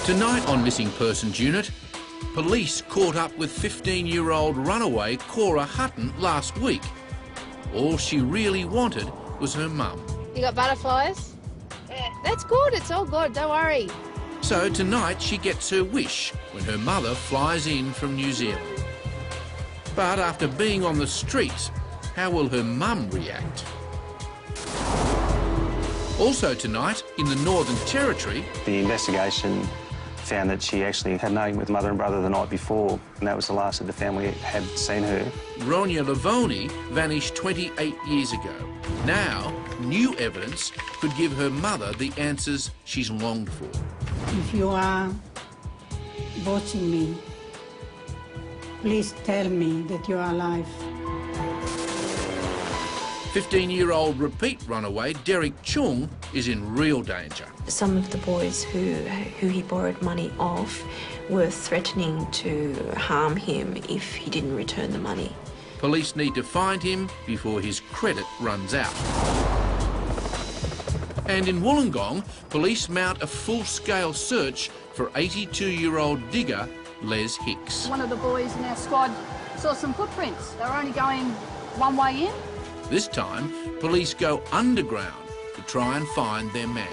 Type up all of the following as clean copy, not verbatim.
Tonight on Missing Persons Unit, police caught up with 15-year-old runaway Cora Hutton last week. All she really wanted was her mum. You got butterflies? Yeah. That's good, it's all good, don't worry. So tonight she gets her wish when her mother flies in from New Zealand. But after being on the streets, how will her mum react? Also tonight, in the Northern Territory... The investigation found that she actually had known with mother and brother the night before, and that was the last that the family had seen her. Ronya Lavoni vanished 28 years ago. Now, new evidence could give her mother the answers she's longed for. If you are watching me, please tell me that you are alive. 15-year-old repeat runaway Derek Cheong is in real danger. Some of the boys who he borrowed money off were threatening to harm him if he didn't return the money. Police need to find him before his credit runs out. And in Wollongong, police mount a full-scale search for 82-year-old digger Les Hicks. One of the boys in our squad saw some footprints. They were only going one way in. This time, police go underground to try and find their man.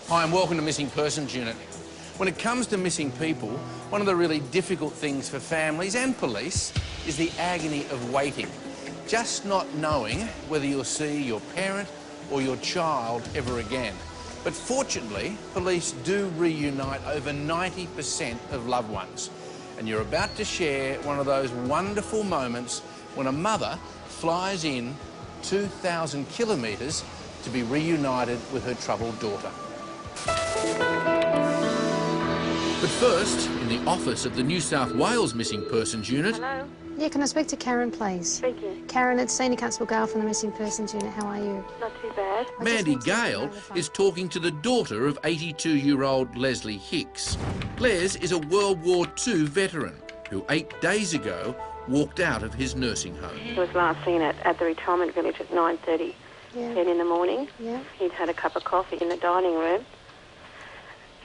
Hi and welcome to Missing Persons Unit. When it comes to missing people, one of the really difficult things for families and police is the agony of waiting. Just not knowing whether you'll see your parent or your child ever again. But fortunately, police do reunite over 90% of loved ones. And you're about to share one of those wonderful moments when a mother flies in 2,000 kilometres to be reunited with her troubled daughter. But first, in the office of the New South Wales Missing Persons Unit... Hello? Yeah, can I speak to Karen, please? Speaking. Karen, it's Senior Constable Gale from the Missing Persons Unit. How are you? Not too bad. Mandy Gale is talking to the daughter of 82-year-old Leslie Hicks. Les is a World War II veteran who 8 days ago walked out of his nursing home. He was last seen at the retirement village at 9:30, 10 in the morning. Yeah. He'd had a cup of coffee in the dining room.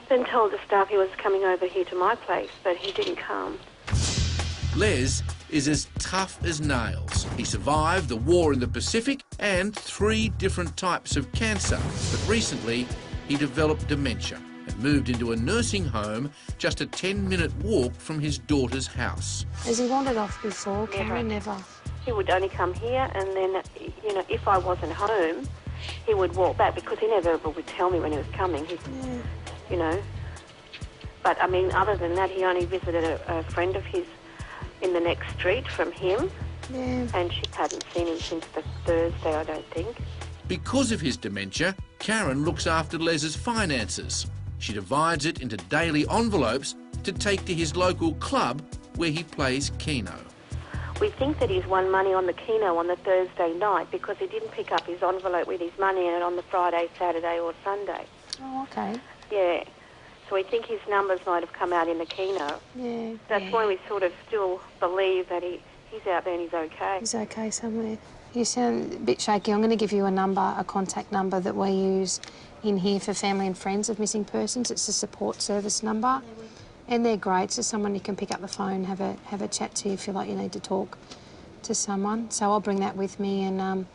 Then told the staff he was coming over here to my place, but he didn't come. Les is as tough as nails. He survived the war in the Pacific and 3 different types of cancer. But recently, he developed dementia and moved into a nursing home just a 10-minute walk from his daughter's house. Has he wandered off before, Karen? Never. He would only come here, and then, you know, if I wasn't home, he would walk back because he never would tell me when he was coming. You know. But, I mean, other than that, he only visited a friend of his in the next street from him. Yeah. And she hadn't seen him since the Thursday, I don't think. Because of his dementia, Karen looks after Les's finances. She divides it into daily envelopes to take to his local club where he plays Keno. We think that he's won money on the Keno on the Thursday night because he didn't pick up his envelope with his money in it on the Friday, Saturday or Sunday. Oh, OK. Yeah. So we think his numbers might have come out in the Keno. Yeah. That's why we sort of still believe that he's out there and he's OK. He's OK somewhere. You sound a bit shaky. I'm going to give you a number, a contact number that we use in here for family and friends of missing persons. It's a support service number. And they're great. So someone you can pick up the phone, have a chat to you if you feel like you need to talk to someone. So I'll bring that with me and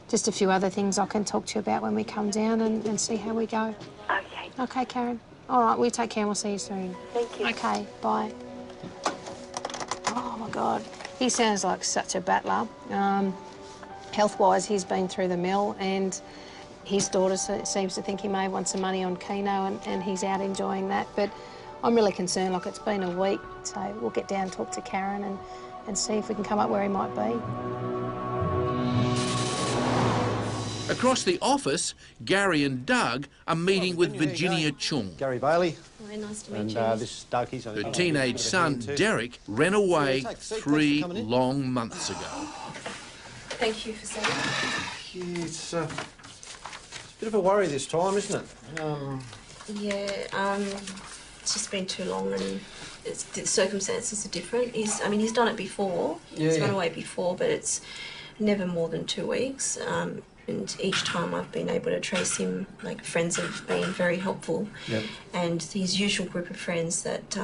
just a few other things I can talk to you about when we come down and see how we go. OK. OK, Karen. All right, we take care and we'll see you soon. Thank you. OK, bye. Oh, my God. He sounds like such a battler. Health-wise, he's been through the mill and his daughter seems to think he may want some money on Keno and he's out enjoying that. But I'm really concerned, like it's been a week, so we'll get down and talk to Karen and see if we can come up where he might be. Across the office, Gary and Doug are meeting with Virginia Cheong. Gary Bailey. Hi, nice to meet you. And this is Doug. He's Her teenage son, Derek, ran away 3 long months ago. Thank you for saying that. Yeah, it's a bit of a worry this time, isn't it? It's just been too long and the circumstances are different. He's done it before. Yeah. He's run away before, but it's never more than 2 weeks. And each time I've been able to trace him, like, friends have been very helpful. Yep. And his usual group of friends that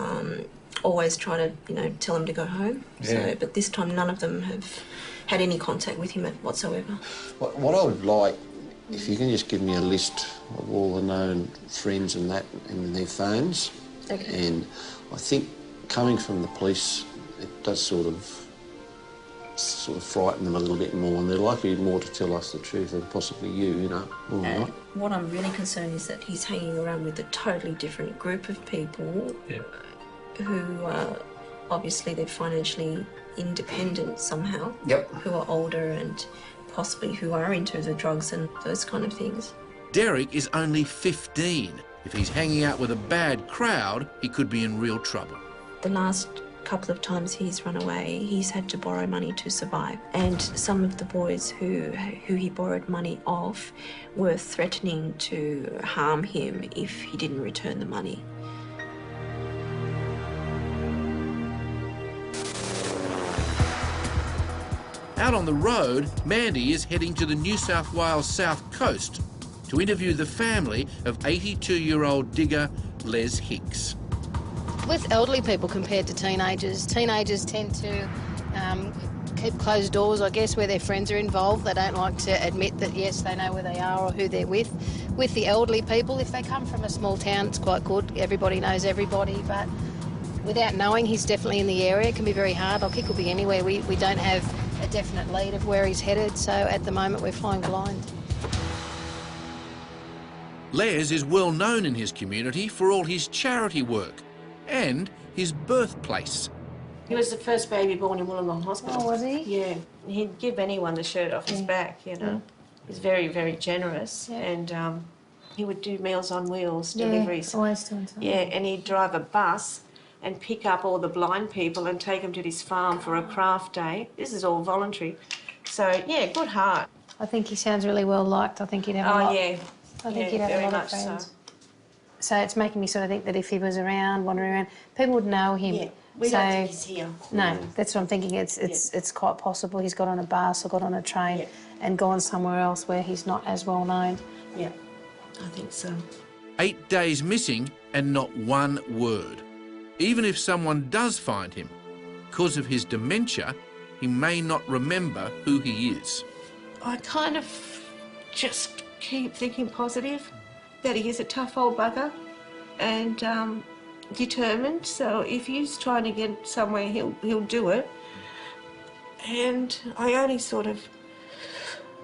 always try to, tell him to go home. Yeah. So, but this time none of them have had any contact with him whatsoever. What I would like, if you can just give me a list of all the known friends and that and their phones. Okay. And I think coming from the police, it does sort of frighten them a little bit more, and they're likely more to tell us the truth than possibly you know, or not. What I'm really concerned is that he's hanging around with a totally different group of people who obviously they're financially independent somehow, who are older and possibly who are into the drugs and those kind of things. Derek is only 15. If he's hanging out with a bad crowd, he could be in real trouble. The last couple of times he's run away, he's had to borrow money to survive. And some of the boys who he borrowed money off were threatening to harm him if he didn't return the money. Out on the road, Mandy is heading to the New South Wales south coast to interview the family of 82-year-old digger Les Hicks. With elderly people compared to teenagers tend to keep closed doors, I guess, where their friends are involved. They don't like to admit that, yes, they know where they are or who they're with. With the elderly people, if they come from a small town, it's quite good. Everybody knows everybody, but without knowing he's definitely in the area, it can be very hard. Like, he could be anywhere. We don't have a definite lead of where he's headed, so at the moment we're flying blind. Les is well known in his community for all his charity work and his birthplace. He was the first baby born in Wollongong Hospital. Oh, was he? Yeah. He'd give anyone the shirt off his back, He's very, very generous. Yeah. And he would do Meals on Wheels deliveries. Always doing something. Yeah, and he'd drive a bus and pick up all the blind people and take them to this farm for a craft day. This is all voluntary. So, yeah, good heart. I think he sounds really well liked. I think he'd have a lot. Oh, yeah. I think he'd have a lot of friends. So it's making me sort of think that if he was around, wandering around, people would know him. Yeah, we don't think he's here. No, that's what I'm thinking. It's quite possible he's got on a bus or got on a train and gone somewhere else where he's not as well known. Yeah, I think so. 8 days missing and not one word. Even if someone does find him, because of his dementia, he may not remember who he is. I kind of just keep thinking positive, that he is a tough old bugger and determined. So if he's trying to get somewhere, he'll do it. And I only sort of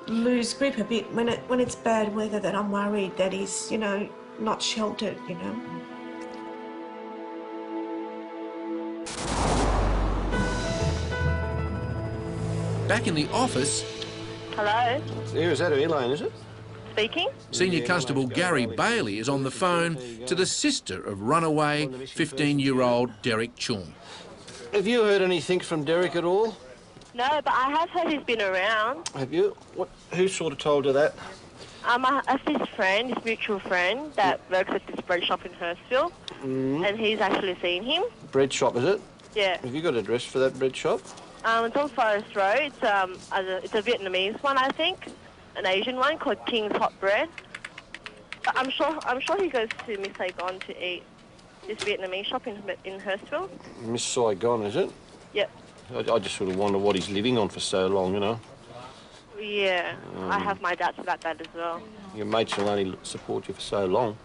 lose grip a bit when it's bad weather, that I'm worried that he's, not sheltered, Back in the office, Hello, Yeah, is that Elaine, is it? speaking. Senior Constable Gary Bailey is on the phone to the sister of runaway 15-year-old Derek Cheong. Have you heard anything from Derek at all? No, but I have heard he's been around. Have you? Who sort of told you that? His friend, his mutual friend that works at this bread shop in Hurstville, and he's actually seen him. Bread shop, is it? Yeah. Have you got an address for that bread shop? It's on Forest Road. It's a Vietnamese one, I think, an Asian one called King's Hot Bread. But I'm sure he goes to Miss Saigon to eat this Vietnamese shop in Hurstville. Miss Saigon, is it? Yep. I just sort of wonder what he's living on for so long, Yeah, I have my doubts about that as well. Your mates will only support you for so long.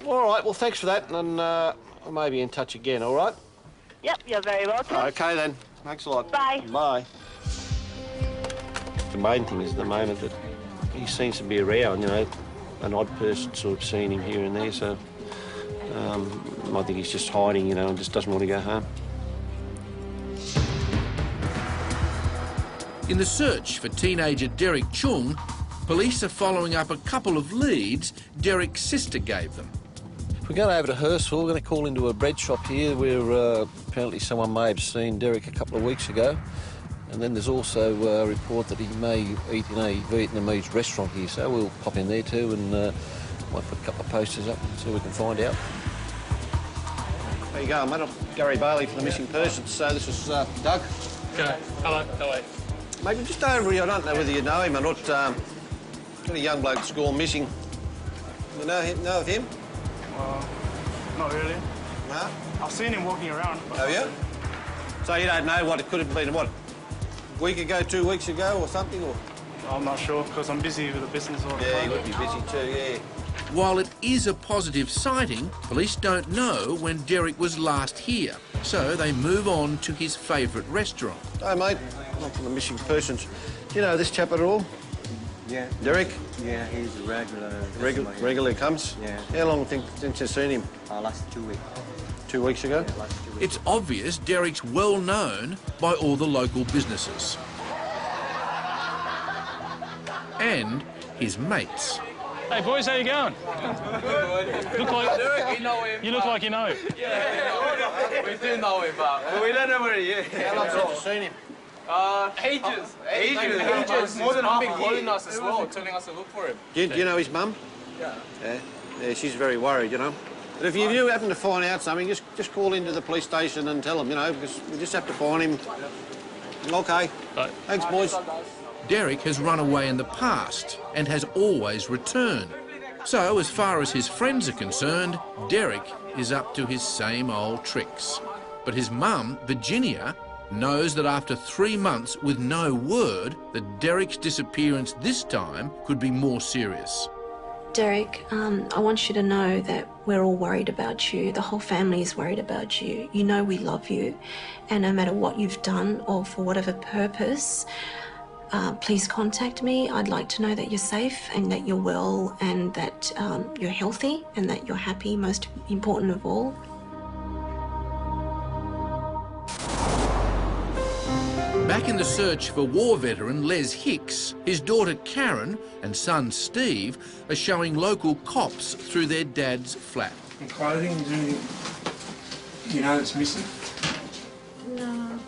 All right, well, thanks for that, and I may be in touch again, all right? Yep, you're very welcome. OK, then. Thanks a lot. Bye. Bye. The main thing is at the moment that he seems to be around, an odd person sort of seeing him here and there, so I think he's just hiding, and just doesn't want to go home. In the search for teenager Derek Cheong, police are following up a couple of leads Derek's sister gave them. We're going over to Hurstville. We're going to call into a bread shop here where apparently someone may have seen Derek a couple of weeks ago. And then there's also a report that he may eat in a Vietnamese restaurant here, so we'll pop in there too and might put a couple of posters up so we can find out. There you go, mate. I'm Gary Bailey for the missing persons. So this is Doug. Okay. Hello. How are you? Mate, just over here, I don't know whether you know him or not. Got a young bloke that's gone missing. You know of him? Not really. No? I've seen him walking around. Have you? So you don't know what it could have been, what, a week ago, 2 weeks ago or something? Or? I'm not sure because I'm busy with the business all the time. Yeah, you would be busy too, yeah. While it is a positive sighting, police don't know when Derek was last here, so they move on to his favourite restaurant. Hey, mate, I'm from the missing persons. Do you know this chap at all? Yeah. Derek? Yeah, he's a regular. Regularly comes? Yeah. How long since you've seen him? Last 2 weeks. 2 weeks ago? Yeah, last 2 weeks. It's obvious Derek's well known by all the local businesses. And his mates. Hey boys, how you going? Look like you look like you know him. Yeah, we do know him, but we don't know where he is. How long since you've seen him? Ages. More than half been calling us as well, telling us to look for him. Do you know his mum? Yeah. Yeah, she's very worried, you know. But if you happen to find out something, just call into the police station and tell them, you know, because we just have to find him. Okay. Right. Thanks, boys. Derek has run away in the past and has always returned. So, as far as his friends are concerned, Derek is up to his same old tricks. But his mum, Virginia, knows that after 3 months with no word, that Derek's disappearance this time could be more serious. Derek, I want you to know that we're all worried about you. The whole family is worried about you. You know we love you. And no matter what you've done or for whatever purpose, please contact me. I'd like to know that you're safe and that you're well and that you're healthy and that you're happy, most important of all. Back in the search for war veteran Les Hicks, his daughter Karen and son Steve are showing local cops through their dad's flat. And clothing, is there anything you know that's missing? No.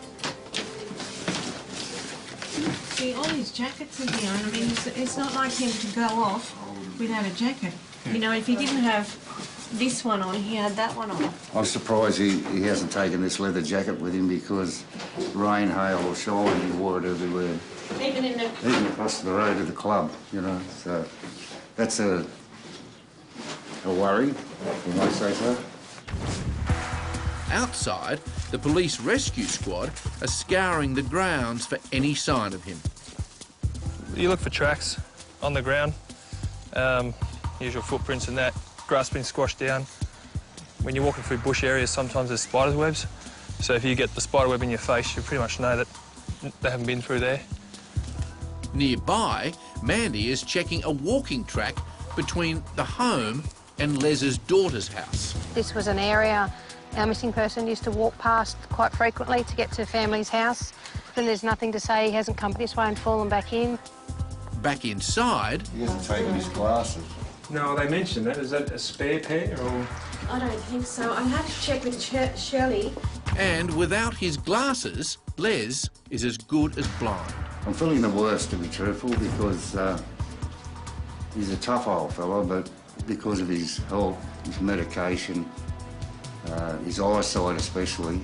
See, all his jackets are here, and I mean, it's not like him to go off without a jacket. You know, if he didn't have this one on, he had that one on. I'm surprised he hasn't taken this leather jacket with him because rain, hail or shine, he wore it everywhere. Even across the road to the club, you know, so that's a worry, you might say so. Outside, the police rescue squad are scouring the grounds for any sign of him. You look for tracks on the ground, usual footprints and that, grass being squashed down. When you're walking through bush areas, sometimes there's spider webs. So if you get the spider web in your face, you pretty much know that they haven't been through there. Nearby, Mandy is checking a walking track between the home and Les's daughter's house. This was an area our missing person used to walk past quite frequently to get to family's house. And there's nothing to say he hasn't come this way and fallen back in. Back inside... He hasn't taken his glasses. No, they mentioned that. Is that a spare pair or...? I don't think so. I'll have to check with Shirley. And without his glasses, Les is as good as blind. I'm feeling the worst, to be truthful, because he's a tough old fella, but because of his health, his medication, his eyesight especially,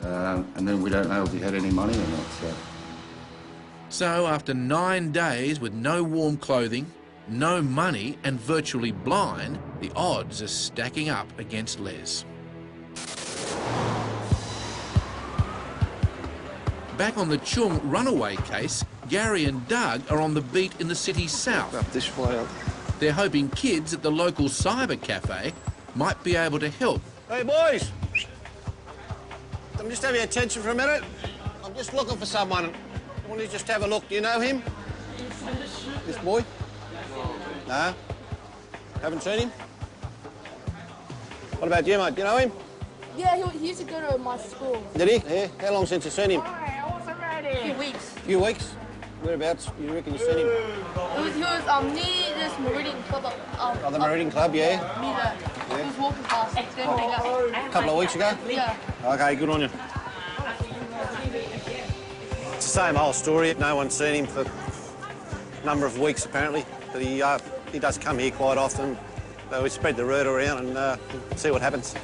and then we don't know if he had any money or not, so... So after 9 days with no warm clothing, no money and virtually blind, the odds are stacking up against Les. Back on the Cheong runaway case, Gary and Doug are on the beat in the city's south. Up this way up. They're hoping kids at the local cyber cafe might be able to help. Hey, boys! Can I just have your attention for a minute? I'm just looking for someone. I want you to just have a look. Do you know him? This boy? No? Haven't seen him? What about you, mate? Do you know him? Yeah, he used to go to my school. Did he? Yeah. How long since you seen him? A few weeks. Few weeks? Whereabouts you reckon you seen him? He was near this Meridian Club. Oh, the Meridian Club, yeah? Near there. Yeah. He was walking past. A couple of weeks ago? Yeah. Okay, good on you. same old story. No one's seen him for a number of weeks, apparently. But he does come here quite often. So we spread the word around and see what happens.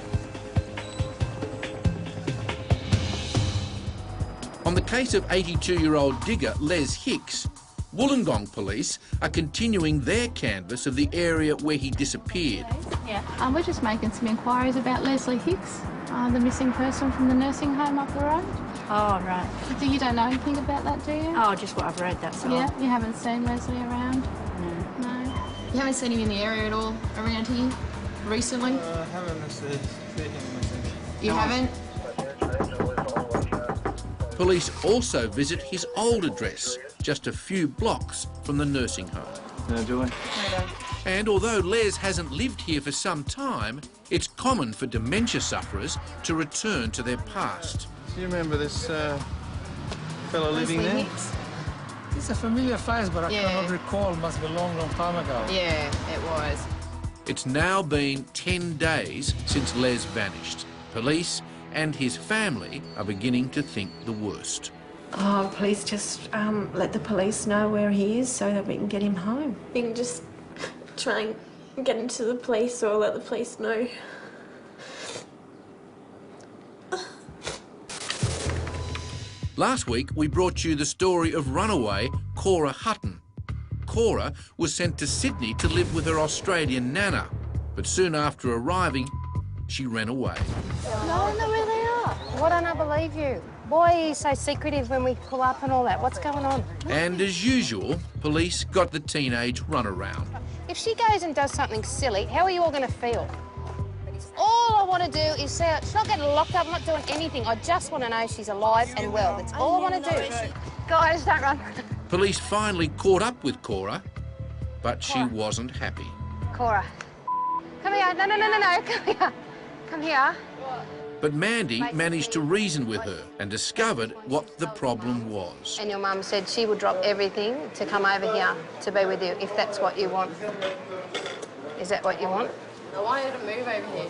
On the case of 82-year-old digger Les Hicks, Wollongong police are continuing their canvass of the area where he disappeared. Yeah, we're just making some inquiries about Leslie Hicks, the missing person from the nursing home up the road. Oh, right. So you don't know anything about that, do you? Oh, just what I've read, that's all. Yeah, you haven't seen Leslie around? No. You haven't seen him in the area at all around here recently? I haven't seen him, I think. You haven't? Police also visit his old address, just a few blocks from the nursing home. No, do I? And although Les hasn't lived here for some time, it's common for dementia sufferers to return to their past. Do you remember this fellow living there? It's a familiar face, but I cannot recall. It must be a long, long time ago. Yeah, it was. It's now been 10 days since Les vanished. Police and his family are beginning to think the worst. Oh, please just let the police know where he is so that we can get him home. You can just try and get into the police or let the police know. Last week, we brought you the story of runaway Cora Hutton. Cora was sent to Sydney to live with her Australian nana, but soon after arriving, she ran away. No, I know where they are. Why don't I believe you? Boy, he's so secretive when we pull up and all that. What's going on? And as usual, police got the teenage runaround. If she goes and does something silly, how are you all going to feel? All I want to do is see her. She's not getting locked up, I'm not doing anything. I just want to know she's alive and well. That's all I want to do. Guys, don't run. Police finally caught up with Cora, but she wasn't happy. Cora, come here. No, come here. Come here. But Mandy managed to reason with her and discovered what the problem was. And your mum said she would drop everything to come over here to be with you, if that's what you want. Is that what you want? I want her to move over here.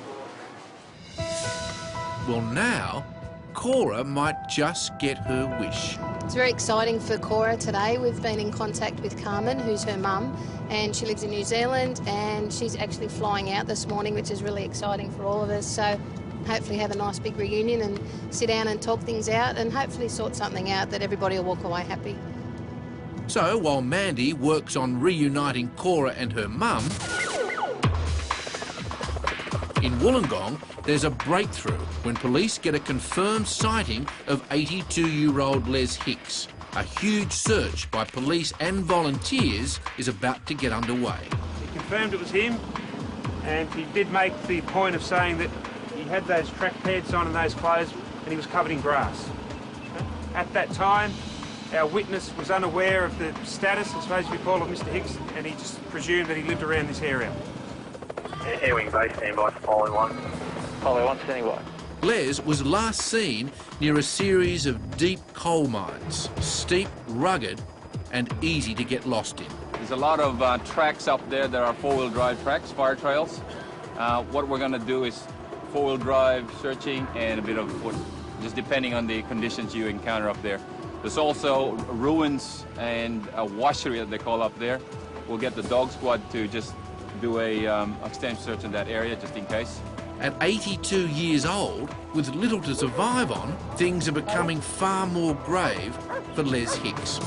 Well, now, Cora might just get her wish. It's very exciting for Cora today. We've been in contact with Carmen, who's her mum, and she lives in New Zealand, and she's actually flying out this morning, which is really exciting for all of us. So hopefully have a nice big reunion and sit down and talk things out and hopefully sort something out that everybody will walk away happy. So while Mandy works on reuniting Cora and her mum, in Wollongong, there's a breakthrough when police get a confirmed sighting of 82-year-old Les Hicks. A huge search by police and volunteers is about to get underway. He confirmed it was him, and he did make the point of saying that he had those track pants on and those clothes, and he was covered in grass. At that time, our witness was unaware of the status, I suppose we call, of Mr. Hicks, and he just presumed that he lived around this area. Air Wing Base, stand by for Follow 1. Follow 1, standing by. Les was last seen near a series of deep coal mines, steep, rugged, and easy to get lost in. There's a lot of tracks up there that are four-wheel drive tracks, fire trails. What we're going to do is four-wheel drive searching and a bit of foot, just depending on the conditions you encounter up there. There's also ruins and a washery that they call up there. We'll get the dog squad to just do a extensive search in that area just in case. At 82 years old, with little to survive on, things are becoming far more grave for Les Hicks.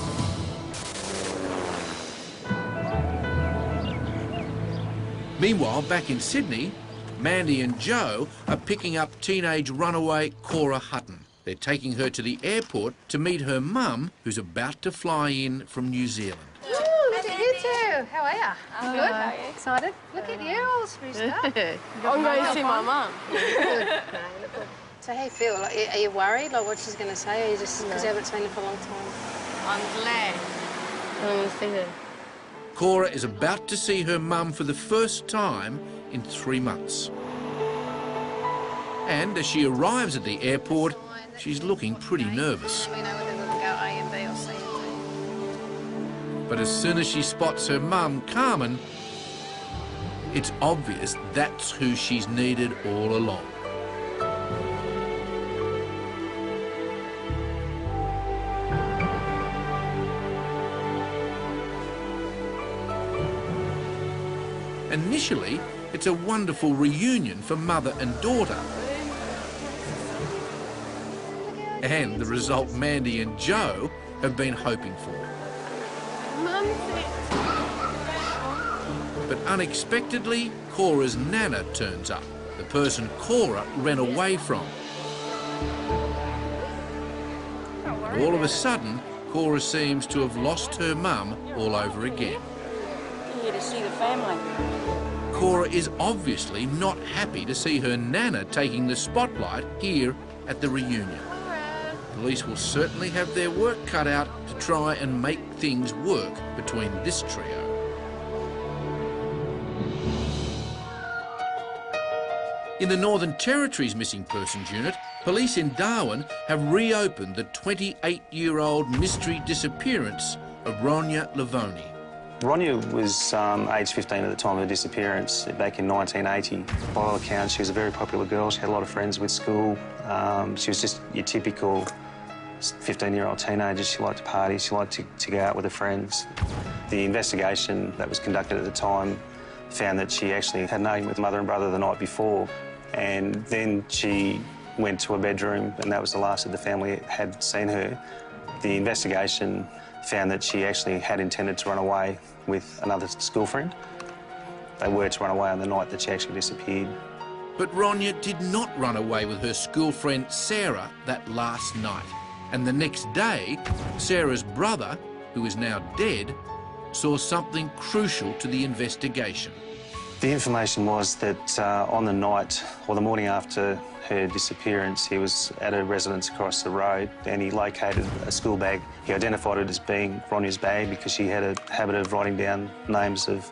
Meanwhile, back in Sydney, Mandy and Joe are picking up teenage runaway Cora Hutton. They're taking her to the airport to meet her mum, who's about to fly in from New Zealand. Oh, look at you two. How are you? Good. How are you? Excited? Look at you, all spruced up. I'm going to see my mum. Good. So how you feel? Like, are you worried, like what she's going to say, or you just because you haven't seen her for a long time? I'm glad. I'm going to see her. Cora is about to see her mum for the first time in 3 months. And as she arrives at the airport, she's looking pretty nervous. We know whether we'll go A and B or C and D. But as soon as she spots her mum, Carmen, it's obvious that's who she's needed all along. Initially, it's a wonderful reunion for mother and daughter. And the result Mandy and Joe have been hoping for. But unexpectedly, Cora's nana turns up, the person Cora ran away from. And all of a sudden, Cora seems to have lost her mum all over again. Here to see the family. Cora is obviously not happy to see her nana taking the spotlight here at the reunion. Police will certainly have their work cut out to try and make things work between this trio. In the Northern Territory's Missing Persons Unit, police in Darwin have reopened the 28-year-old mystery disappearance of Ronya Lavoni. Ronya was aged 15 at the time of her disappearance back in 1980. By all accounts, she was a very popular girl. She had a lot of friends with school. She was just your typical 15-year-old teenager. She liked to party. She liked to go out with her friends. The investigation that was conducted at the time found that she actually had an argument with mother and brother the night before, and then she went to her bedroom, and that was the last that the family had seen her. The investigation found that she actually had intended to run away with another school friend. They were to run away on the night that she actually disappeared. But Ronya did not run away with her school friend Sarah that last night. And the next day, Sarah's brother, who is now dead, saw something crucial to the investigation. The information was that on the night, or the morning after her disappearance, he was at a residence across the road and he located a school bag. He identified it as being Ronya's bag because she had a habit of writing down names of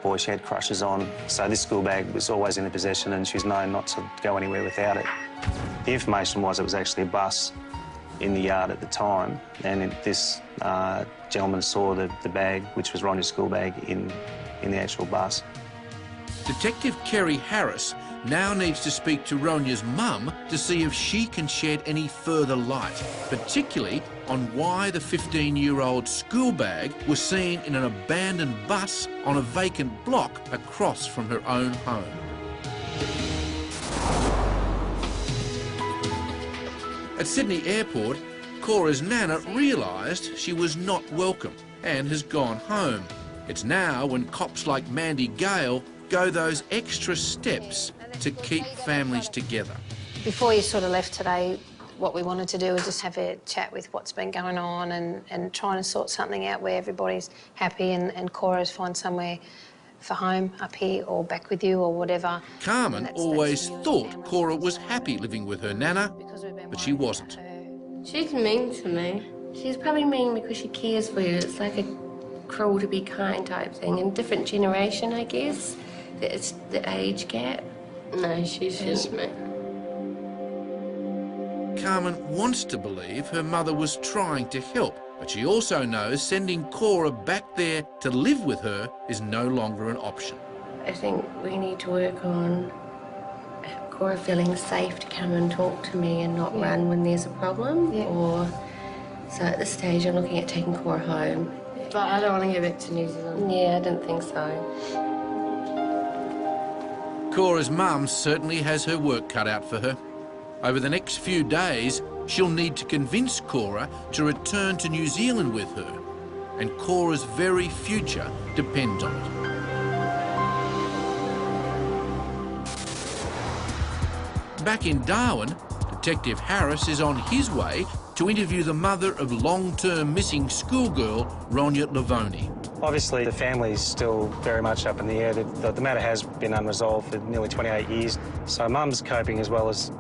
boys she had crushes on. So this school bag was always in her possession and she was known not to go anywhere without it. The information was it was actually a bus in the yard at the time, and this gentleman saw the bag, which was Ronya's school bag, in the actual bus. Detective Kerry Harris now needs to speak to Ronya's mum to see if she can shed any further light, particularly on why the 15-year-old school bag was seen in an abandoned bus on a vacant block across from her own home. At Sydney Airport, Cora's nana realised she was not welcome and has gone home. It's now when cops like Mandy Gale go those extra steps to keep families together. Before you sort of left today, what we wanted to do was just have a chat with what's been going on and trying to sort something out where everybody's happy and Cora's find somewhere for home up here or back with you or whatever. Carmen always thought Cora was happy living with her nana, but she wasn't. She's mean to me. She's probably mean because she cares for you. It's like a cruel to be kind type thing. And different generation, I guess. It's the age gap. No, she's just me. Carmen wants to believe her mother was trying to help, but she also knows sending Cora back there to live with her is no longer an option. I think we need to work on Cora feeling safe to come and talk to me and not run when there's a problem. Or so at this stage I'm looking at taking Cora home. But I don't want to go back to New Zealand. Yeah, I didn't think so. Cora's mum certainly has her work cut out for her. Over the next few days, she'll need to convince Cora to return to New Zealand with her, and Cora's very future depends on it. Back in Darwin, Detective Harris is on his way to interview the mother of long-term missing schoolgirl Ronya Lavoni. Obviously, the family's still very much up in the air. The matter has been unresolved for nearly 28 years, so Mum's coping as well as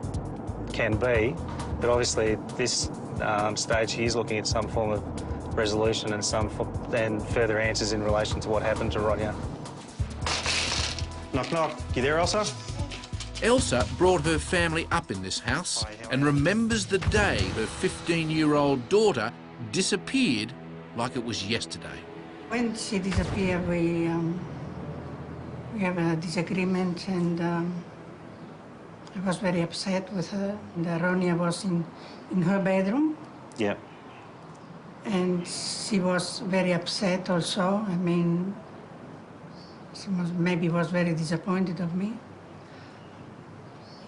can be, but obviously at this stage she is looking at some form of resolution and further answers in relation to what happened to Ronya. Knock, knock. You there, Elsa? Elsa brought her family up in this house and remembers the day her 15-year-old daughter disappeared like it was yesterday. When she disappeared, we have a disagreement, and I was very upset with her. And Ronya was in her bedroom. Yeah. And she was very upset also. I mean, maybe was very disappointed of me.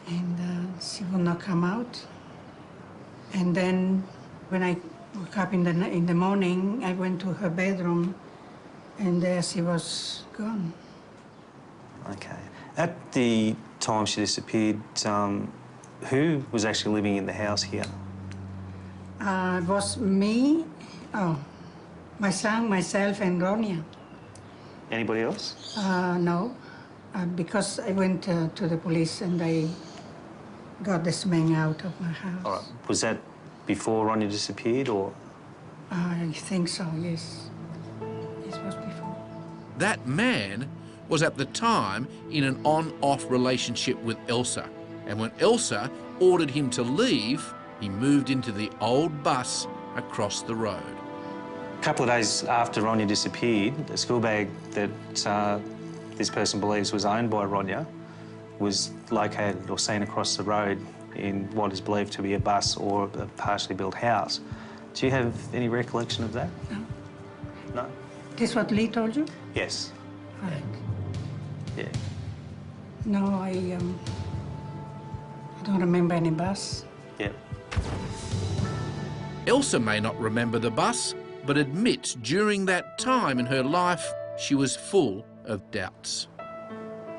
And she would not come out. And then when I woke up in the morning, I went to her bedroom, and there she was gone. Okay. At the time she disappeared, who was actually living in the house here? It was me, my son, myself, and Ronia. Anybody else? No, because I went to the police and they got this man out of my house. All right. Was that before Ronia disappeared, or? I think so, yes. It was before. That man was at the time in an on-off relationship with Elsa, and when Elsa ordered him to leave, he moved into the old bus across the road. A couple of days after Ronia disappeared, a school bag that this person believes was owned by Ronia was located or seen across the road in what is believed to be a bus or a partially built house. Do you have any recollection of that? No. No? This what Lee told you? Yes. Right. Yeah. No, I don't remember any bus. Yeah. Elsa may not remember the bus, but admits during that time in her life she was full of doubts.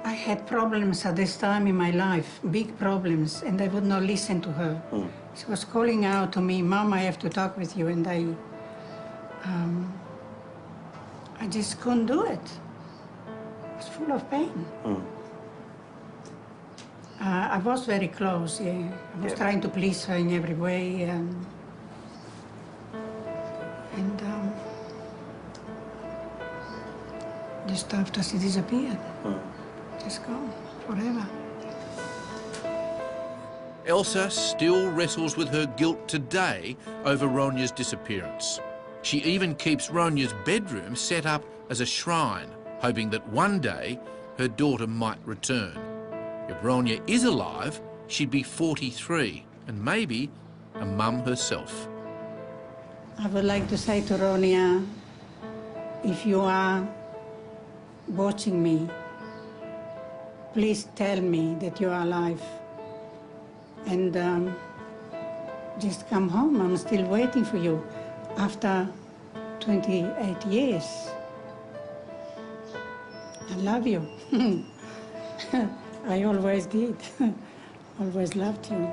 I had problems at this time in my life, big problems, and I would not listen to her. She was calling out to me, Mom, I have to talk with you, and I just couldn't do it. I was full of pain. I was very close, yeah. I was trying to please her in every way, and just after she disappeared, just gone forever. Elsa still wrestles with her guilt today over Ronia's disappearance. She even keeps Ronia's bedroom set up as a shrine, hoping that one day her daughter might return. If Ronia is alive, she'd be 43 and maybe a mum herself. I would like to say to Ronia, if you are watching me, please tell me that you are alive. And just come home. I'm still waiting for you after 28 years. I love you. I always did. Always loved you.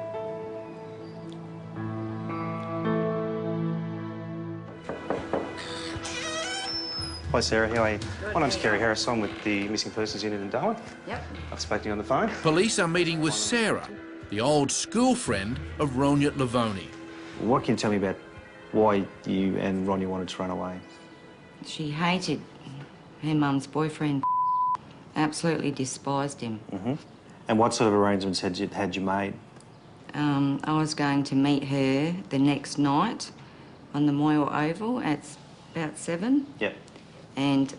Hi Sarah, how are you? My name's Kerry Harris. I'm with the Missing Persons Unit in Darwin. Yep. I've spoken to you on the phone. Police are meeting with Sarah, the old school friend of Ronia Lavoni. What can you tell me about why you and Ronia wanted to run away? She hated her mum's boyfriend. Absolutely despised him. And what sort of arrangements had you made? I was going to meet her the next night on the Moyle Oval at about 7. Yep. And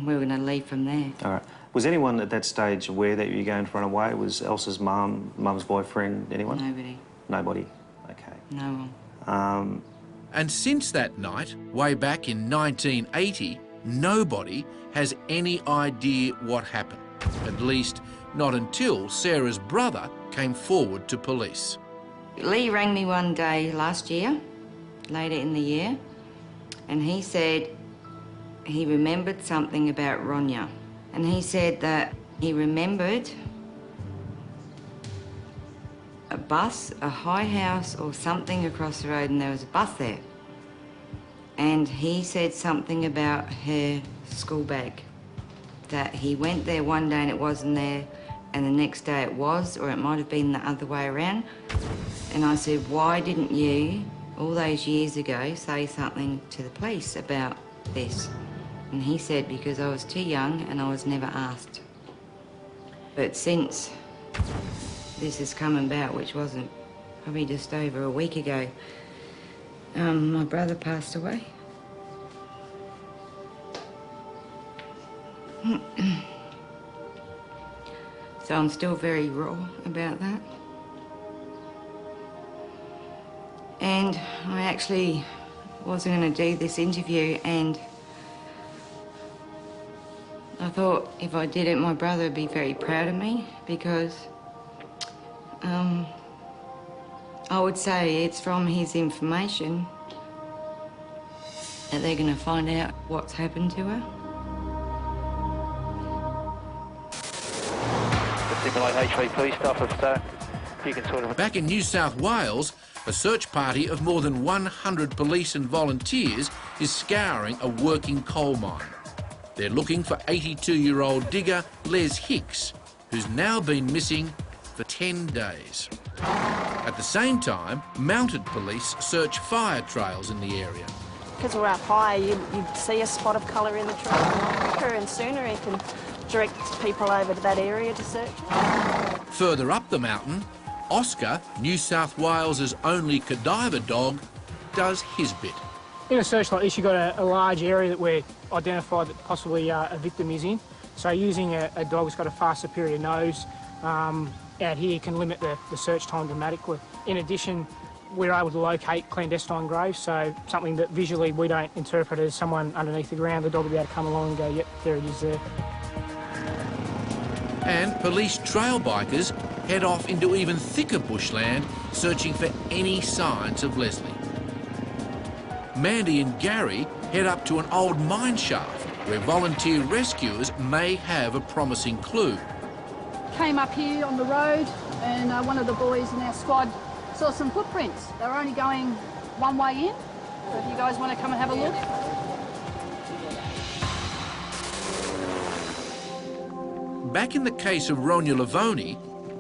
we were going to leave from there. All right. Was anyone at that stage aware that you were going to run away? Was Elsa's mum's boyfriend, anyone? Nobody. Nobody? Okay. No one. And since that night, way back in 1980, nobody has any idea what happened. At least, not until Sarah's brother came forward to police. Lee rang me one day last year, later in the year, and he said he remembered something about Ronia. And he said that he remembered a bus, a high house or something across the road, and there was a bus there. And he said something about her school bag, that he went there one day and it wasn't there, and the next day it was, or it might have been the other way around. And I said, why didn't you, all those years ago, say something to the police about this? And he said, because I was too young and I was never asked. But since this has come about, which wasn't probably just over a week ago, my brother passed away. So I'm still very raw about that. And I actually wasn't going to do this interview, and I I thought if I did it, my brother would be very proud of me because I would say it's from his information that they're going to find out what's happened to her. Simulate HVP stuff if you can sort of... Back in New South Wales, a search party of more than 100 police and volunteers is scouring a working coal mine. They're looking for 82-year-old digger Les Hicks, who's now been missing for 10 days. At the same time, mounted police search fire trails in the area. Because we're up high, you'd see a spot of colour in the trail quicker and sooner. You can direct people over to that area to search. Further up the mountain, Oscar, New South Wales's only cadaver dog, does his bit. In a search like this, you've got a large area that we're identified that possibly a victim is in. So using a dog that's got a far superior nose out here can limit the search time dramatically. In addition, we're able to locate clandestine graves, so something that visually we don't interpret as someone underneath the ground. The dog will be able to come along and go, yep, there it is there. And police trail bikers head off into even thicker bushland, searching for any signs of Leslie. Mandy and Gary head up to an old mine shaft where volunteer rescuers may have a promising clue. Came up here on the road and one of the boys in our squad saw some footprints. They were only going one way in, so if you guys want to come and have a look. Back in the case of Ronya Lavoni,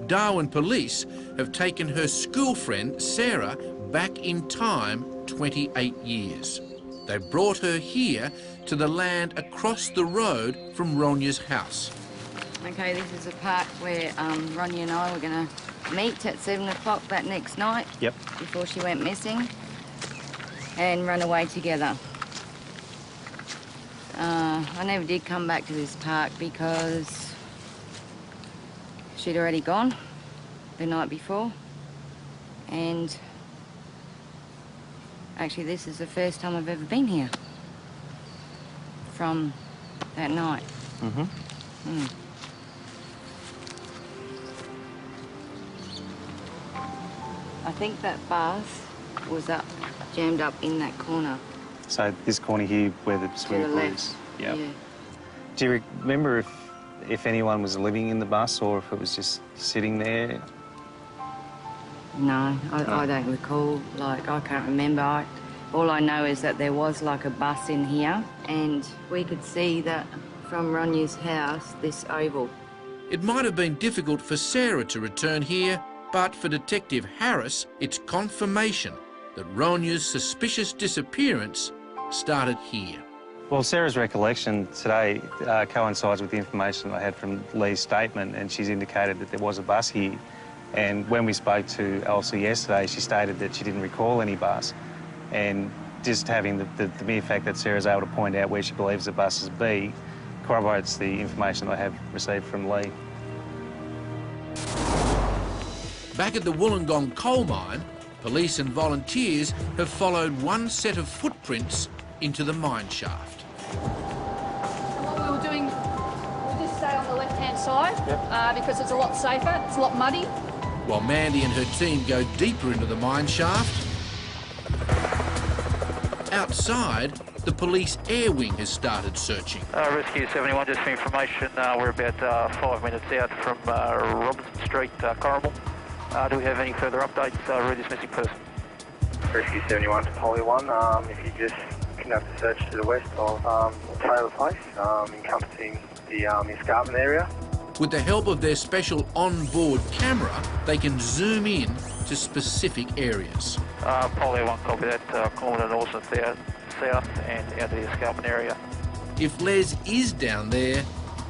Darwin police have taken her school friend Sarah back in time 28 years. They brought her here to the land across the road from Ronya's house. Okay, this is a park where Ronya and I were going to meet at 7 o'clock that next night. Yep. Before she went missing, and run away together. I never did come back to this park because she'd already gone the night before, and actually this is the first time I've ever been here from that night. Mm-hmm. I think that bus was jammed up in that corner. So this corner here where the swimming pool is? Yeah. Do you remember if anyone was living in the bus or if it was just sitting there? No, I don't recall. Like, I can't remember. All I know is that there was like a bus in here and we could see that from Ronya's house, this oval. It might have been difficult for Sarah to return here, but for Detective Harris, it's confirmation that Ronya's suspicious disappearance started here. Well, Sarah's recollection today coincides with the information I had from Lee's statement, and she's indicated that there was a bus here. And when we spoke to Elsie yesterday, she stated that she didn't recall any bus. And just having the mere fact that Sarah's able to point out where she believes the buses be corroborates the information I have received from Lee. Back at the Wollongong coal mine, police and volunteers have followed one set of footprints into the mine shaft. What we were doing, we'll just stay on the left-hand side because it's a lot safer, it's a lot muddy. While Mandy and her team go deeper into the mine shaft, outside, the police air wing has started searching. Rescue 71, just for information, we're about 5 minutes out from Robinson Street, Corrimal. Do we have any further updates regarding this missing person? Rescue 71 to Polly 1, if you just conduct a search to the west of Taylor Place, encompassing the escarpment area. With the help of their special on-board camera, they can zoom in to specific areas. Polly 1, copy that, kilometre north and south and out to the escarpment area. If Les is down there,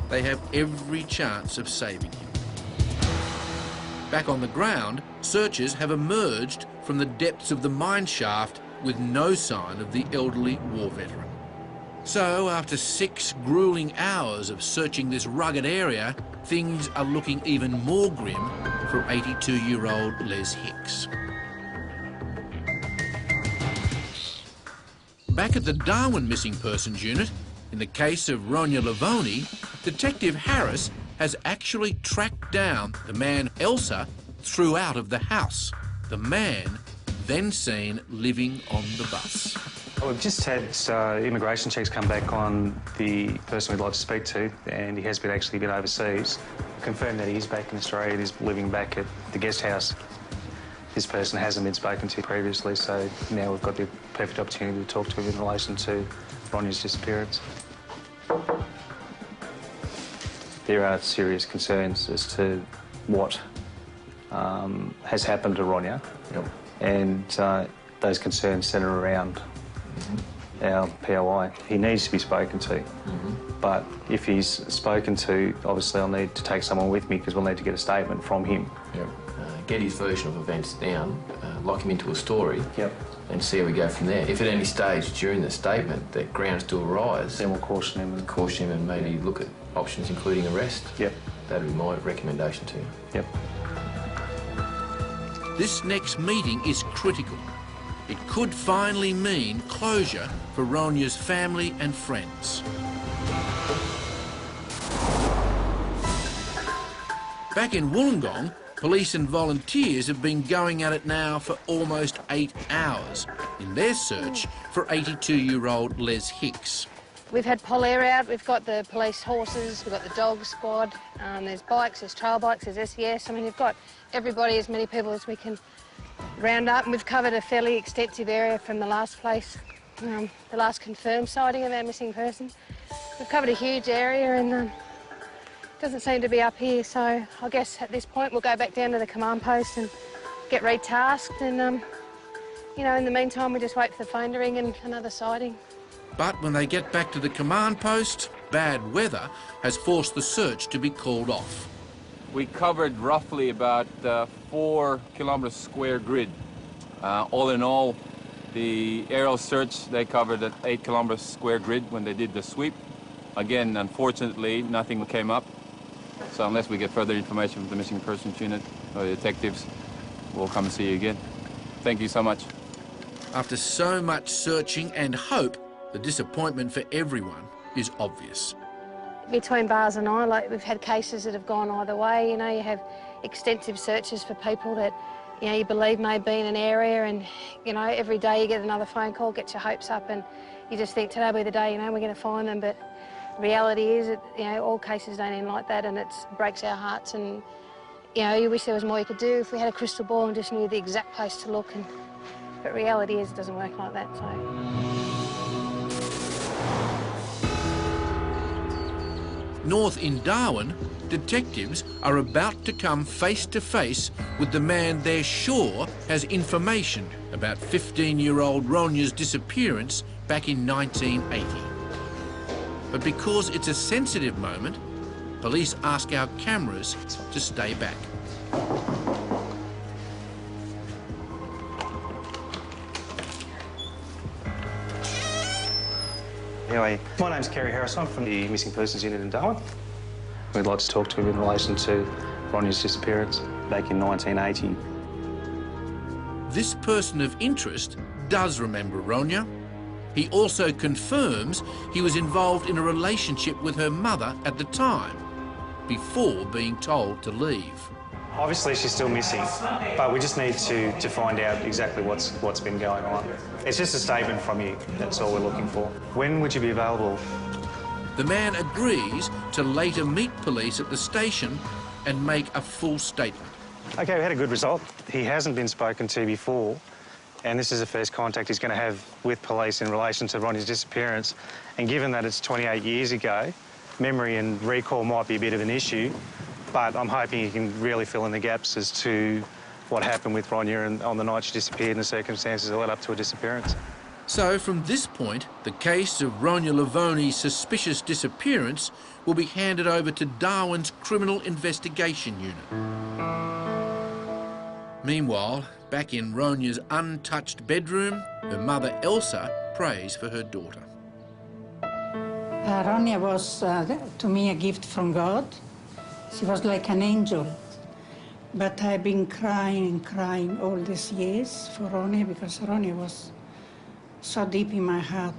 they have every chance of saving him. Back on the ground, searchers have emerged from the depths of the mine shaft with no sign of the elderly war veteran. So, after 6 gruelling hours of searching this rugged area, things are looking even more grim for 82-year-old Les Hicks. Back at the Darwin Missing Persons Unit, In the case of Ronya Lavoni, Detective Harris has actually tracked down the man Elsa threw out of the house. The man then seen living on the bus. We've just had immigration checks come back on the person we'd like to speak to, and he has actually been overseas. Confirmed that he is back in Australia and is living back at the guest house. This person hasn't been spoken to previously, so now we've got the perfect opportunity to talk to him in relation to Ronya's disappearance. There are serious concerns as to what has happened to Ronya, and those concerns centre around our POI. He needs to be spoken to, but if he's spoken to, obviously I'll need to take someone with me because we'll need to get a statement from him. Get his version of events down, lock him into a story, and see how we go from there. If at any stage during the statement that grounds do arise, then we'll caution him. And maybe look at options including arrest. That'd be my recommendation to you. This next meeting is critical. It could finally mean closure for Ronya's family and friends. Back in Wollongong, police and volunteers have been going at it now for almost 8 hours in their search for 82-year-old Les Hicks. We've had Polair out, we've got the police horses, we've got the dog squad, there's bikes, there's trail bikes, there's SES. I mean, we've got everybody, as many people as we can round up, and we've covered a fairly extensive area from the last place, the last confirmed sighting of our missing person. We've covered a huge area and doesn't seem to be up here, so I guess at this point we'll go back down to the command post and get retasked, and you know, in the meantime we just wait for the phone to ring and another sighting. But when they get back to the command post, bad weather has forced the search to be called off. We covered roughly about 4 kilometre square grid. All in all, the aerial search, they covered an 8 kilometre square grid when they did the sweep. Again, unfortunately, nothing came up. So unless we get further information from the missing persons unit or the detectives, we'll come and see you again. Thank you so much. After so much searching and hope, the disappointment for everyone is obvious. Between Bars and I, like, we've had cases that have gone either way. You know, you have extensive searches for people that, you know, you believe may be in an area, and, you know, every day you get another phone call, gets your hopes up, and you just think today'll be the day, you know, we're going to find them. But reality is that, you know, all cases don't end like that, and it breaks our hearts. And, you know, you wish there was more you could do if we had a crystal ball and just knew the exact place to look. But reality is it doesn't work like that, so. North in Darwin, detectives are about to come face to face with the man they're sure has information about 15-year-old Ronya's disappearance back in 1980. But because it's a sensitive moment, police ask our cameras to stay back. Anyway, my name's Kerry Harris. I'm from the Missing Persons Unit in Darwin. We'd like to talk to him in relation to Ronya's disappearance back in 1980. This person of interest does remember Ronya. He also confirms he was involved in a relationship with her mother at the time, before being told to leave. Obviously she's still missing, but we just need to find out exactly what's been going on. It's just a statement from you, that's all we're looking for. When would you be available? The man agrees to later meet police at the station and make a full statement. OK, we had a good result. He hasn't been spoken to before, and this is the first contact he's going to have with police in relation to Ronya's disappearance. And given that it's 28 years ago, memory and recall might be a bit of an issue, but I'm hoping he can really fill in the gaps as to what happened with Ronya and on the night she disappeared and the circumstances that led up to her disappearance. So from this point, the case of Ronya Lavoni's suspicious disappearance will be handed over to Darwin's Criminal Investigation Unit. Meanwhile, back in Ronya's untouched bedroom, her mother Elsa prays for her daughter. Ronya was, to me, a gift from God. She was like an angel. But I've been crying and crying all these years for Ronya because Ronya was so deep in my heart.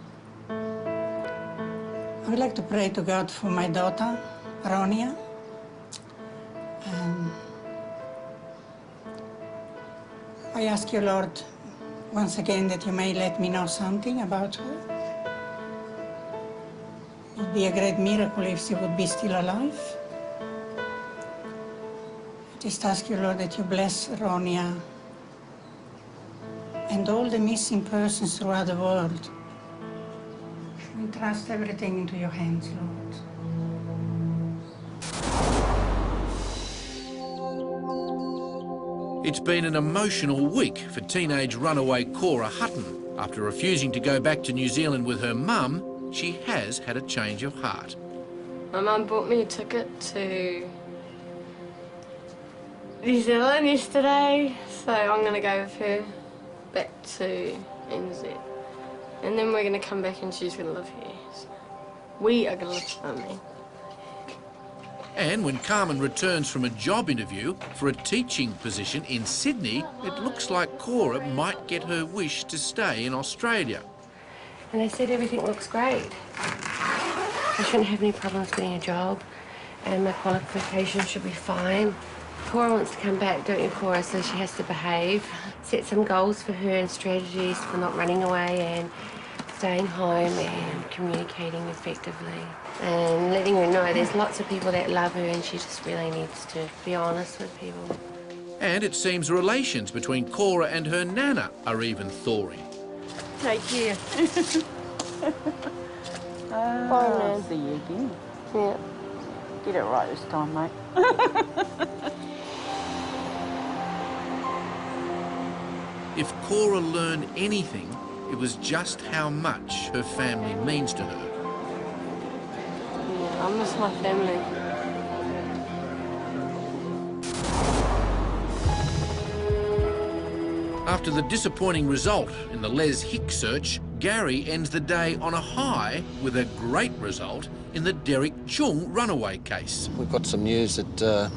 I would like to pray to God for my daughter, Ronia. I ask you, Lord, once again that you may let me know something about her. It would be a great miracle if she would be still alive. I just ask you, Lord, that you bless Ronia and all the missing persons throughout the world. We trust everything into your hands, Lord. It's been an emotional week for teenage runaway Cora Hutton. After refusing to go back to New Zealand with her mum, she has had a change of heart. My mum bought me a ticket to New Zealand yesterday, so I'm going to go with her back to NZ. And then we're going to come back and she's going to live here. So we are going to live, I mean. And when Carmen returns from a job interview for a teaching position in Sydney, it looks like Cora might get her wish to stay in Australia. And they said everything looks great. I shouldn't have any problems getting a job, and my qualifications should be fine. Cora wants to come back, don't you, Cora? So she has to behave. Set some goals for her and strategies for not running away and staying home and communicating effectively. And letting her know there's lots of people that love her and she just really needs to be honest with people. And it seems relations between Cora and her nana are even thawing. Take care. I'll see you again. Yeah. Get it right this time, mate. If Cora learned anything, it was just how much her family means to her. Yeah, I miss my family. After the disappointing result in the Les Hick search, Gary ends the day on a high with a great result in the Derek Cheong runaway case. We've got some news that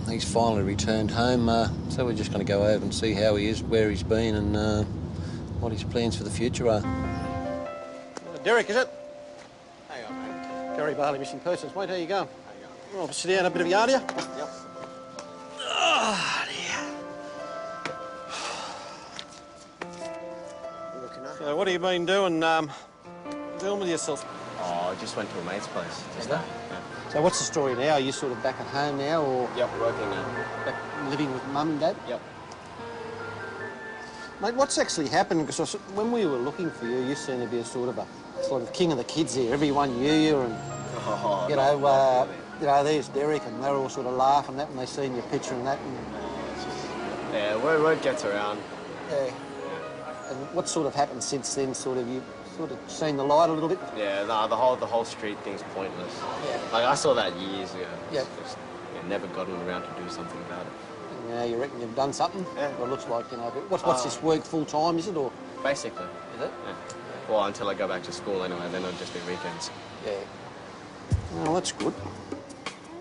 he's finally returned home, so we're just going to go over and see how he is, where he's been and what his plans for the future are. Derek, is it? Hang on, mate. Gary Barley, missing persons. Mate, how you going? Oh, sit down, a bit of yard here? Yep. Oh, dear. So what have you been doing, dealing with yourself? Oh, I just went to a mate's place. Just Yeah. So what's the story now? Are you sort of back at home now, or...? Yep, working now. Back living with Mum and Dad? Yep. Mate, what's actually happened? Because when we were looking for you, you seemed to be a sort of king of the kids here. Everyone knew you, and you know, there's Derek, and they're all sort of laughing that when they seen your picture and that. And... Yeah, word gets around. Yeah. And what sort of happened since then? Sort of you sort of seen the light a little bit? Yeah, no, the whole street thing's pointless. Yeah. Like I saw that years ago. Yeah. Just never gotten around to do something about it. Yeah, you reckon you've done something? Yeah. Well, it looks like, you know, but what's this work full time, is it, or? Basically. Is it? Yeah. Well, until I go back to school anyway, then it'll just be weekends. Yeah. Well, that's good.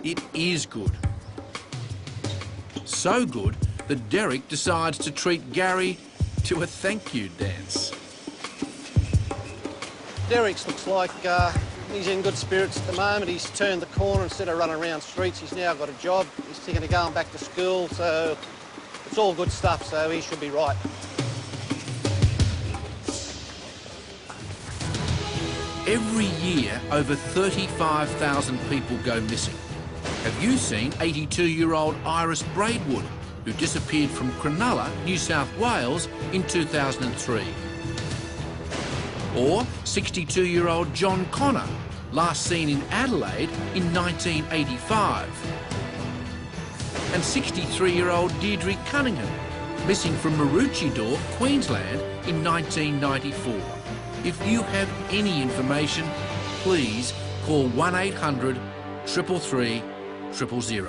It is good. So good that Derek decides to treat Gary to a thank you dance. Derek's looks like he's in good spirits at the moment. He's turned the corner. Instead of running around streets, he's now got a job. He's thinking of going back to school, so it's all good stuff, so he should be right. Every year, over 35,000 people go missing. Have you seen 82-year-old Iris Braidwood, who disappeared from Cronulla, New South Wales in 2003? Or 62-year-old John Connor, last seen in Adelaide in 1985. And 63-year-old Deirdre Cunningham, missing from Maroochydore, Queensland in 1994. If you have any information, please call 1-800 333 000.